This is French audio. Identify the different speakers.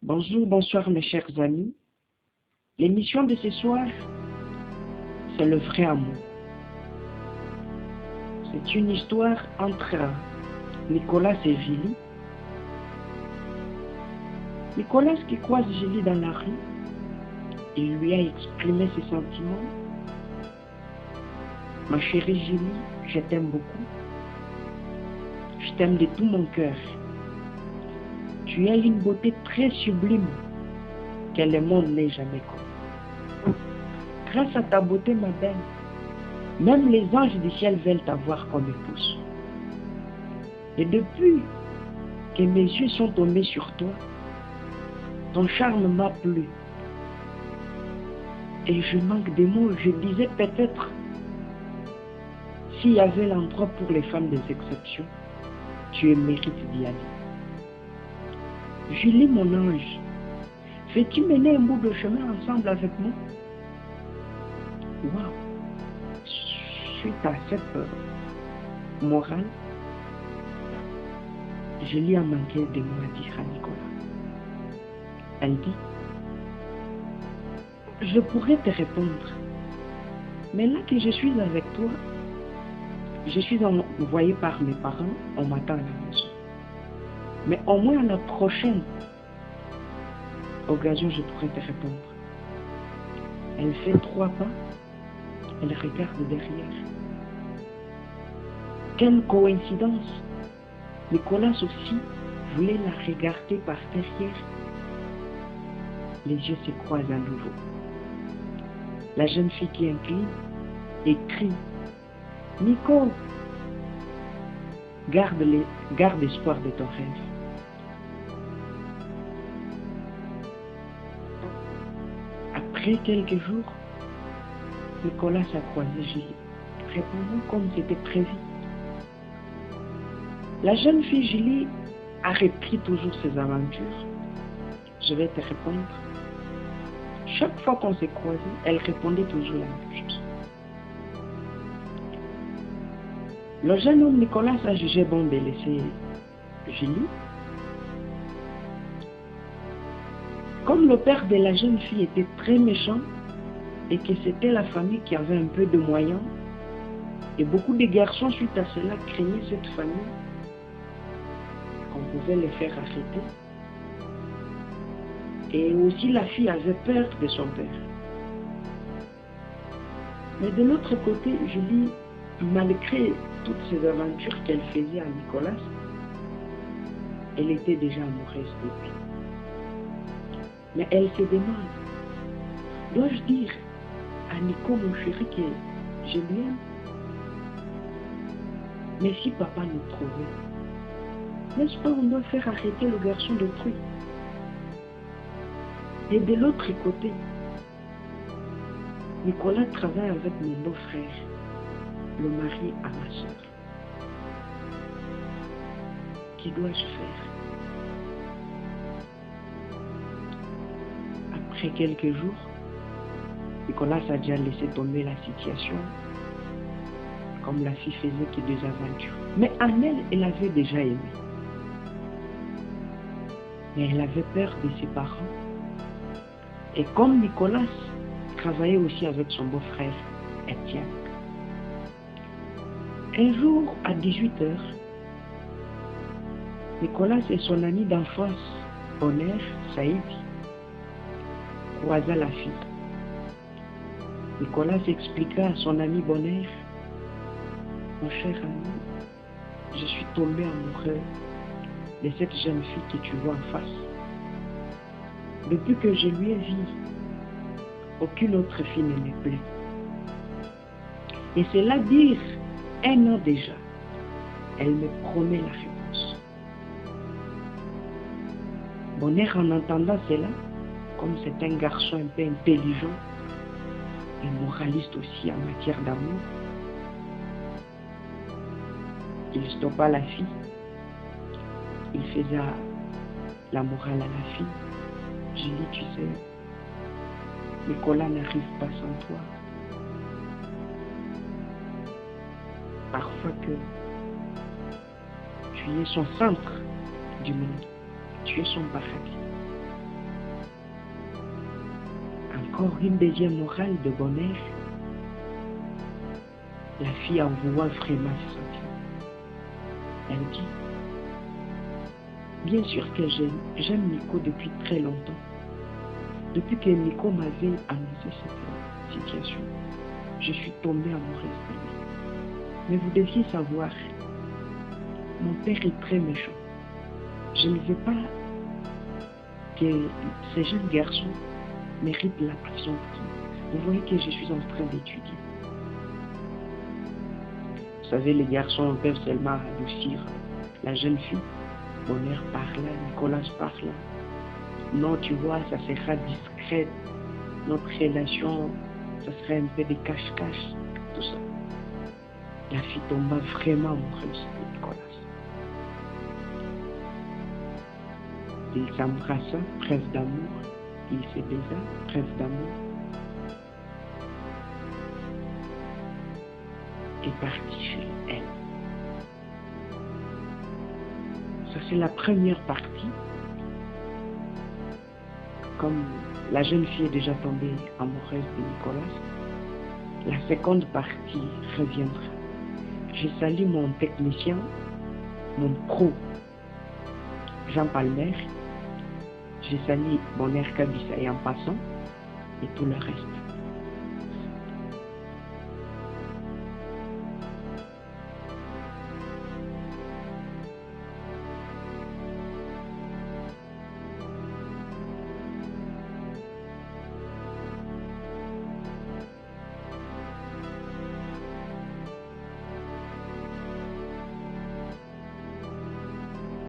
Speaker 1: Bonjour, bonsoir mes chers amis. L'émission de ce soir, c'est le vrai amour. C'est une histoire entre Nicolas et Julie. Nicolas qui croise Julie dans la rue, il lui a exprimé ses sentiments. Ma chérie Julie, je t'aime beaucoup. Je t'aime de tout mon cœur. Tu as une beauté très sublime que le monde n'ait jamais connue. Grâce à ta beauté, ma belle, même les anges du ciel veulent t'avoir comme épouse. Et depuis que mes yeux sont tombés sur toi, ton charme m'a plu. Et je manque de mots, je disais peut-être, s'il y avait l'endroit pour les femmes des exceptions, tu mérites d'y aller. Julie, mon ange, veux-tu mener un bout de chemin ensemble avec moi? Waouh! Suite à cette morale, Julie a manqué de mots à dire à Nicolas. Elle dit, je pourrais te répondre, mais là que je suis avec toi, je suis envoyée par mes parents, on m'attend à la maison. Mais au moins à la prochaine occasion, je pourrais te répondre. Elle fait 3 pas, elle regarde derrière. Quelle coïncidence! Nicolas aussi voulait la regarder par derrière. Les yeux se croisent à nouveau. La jeune fille qui incline et crie, Nico, garde espoir de ton rêve. Après quelques jours, Nicolas a croisé Julie, répondant comme c'était prévu. La jeune fille Julie a repris toujours ses aventures. Je vais te répondre. Chaque fois qu'on s'est croisés, elle répondait toujours la même chose. Le jeune homme Nicolas a jugé bon de laisser Julie. Comme le père de la jeune fille était très méchant et que c'était la famille qui avait un peu de moyens, et beaucoup de garçons suite à cela craignaient cette famille, qu'on pouvait les faire arrêter. Et aussi la fille avait peur de son père. Mais de l'autre côté, Julie, malgré toutes ces aventures qu'elle faisait à Nicolas, elle était déjà amoureuse de lui. Mais elle se demande, dois-je dire à Nico, mon chéri, que je lui aime? Mais si papa nous trouvait, n'est-ce pas on doit faire arrêter le garçon d'autrui? Et de l'autre côté, Nicolas travaille avec mon beau-frère, le mari à ma soeur. Que dois-je faire? Après quelques jours, Nicolas a déjà laissé tomber la situation, comme la fille faisait que 2 aventures. Mais en elle, elle avait déjà aimé. Mais elle avait peur de ses parents. Et comme Nicolas travaillait aussi avec son beau-frère, Étienne, un jour à 18h, Nicolas et son ami d'enfance, Bonheur, Saïd, croisa la fille. Nicolas expliqua à son ami Bonheur, mon cher ami, je suis tombé amoureux de cette jeune fille que tu vois en face. Depuis que je lui ai vu, aucune autre fille ne me plaît. Et c'est là dire 1 an déjà, elle me promet la réponse. Bonheur, en entendant cela, comme c'est un garçon un peu intelligent et moraliste aussi en matière d'amour, il stoppa la fille, il faisait la morale à la fille. Julie, tu sais, Nicolas n'arrive pas sans toi. Parfois que tu es son centre du monde, tu es son paradis. encore une deuxième morale de bonheur. La fille envoie vraiment ses sentiments. Elle dit, bien sûr que j'aime Nico depuis très longtemps. Depuis que Nico m'avait annoncé cette situation, je suis tombée amoureuse de lui. Mais vous deviez savoir, mon père est très méchant. Je ne veux pas que ces jeunes garçons méritent la passion. Vous voyez que je suis en train d'étudier. Vous savez, les garçons peuvent seulement adoucir la jeune fille. Bonheur par là, Nicolas par là. Non, tu vois, ça sera discret. Notre relation, ça serait un peu de cache-cache, tout ça. La fille tomba vraiment amoureuse de Nicolas. Il s'embrassa, presse d'amour. Il se baisa, presse d'amour. Et partit chez elle. Ça, c'est la première partie. Comme la jeune fille est déjà tombée amoureuse de Nicolas, la seconde partie reviendra. Je salue mon technicien, mon pro, Jean Palmer. Je salue Bonheur Kabissa et en passant, et tout le reste.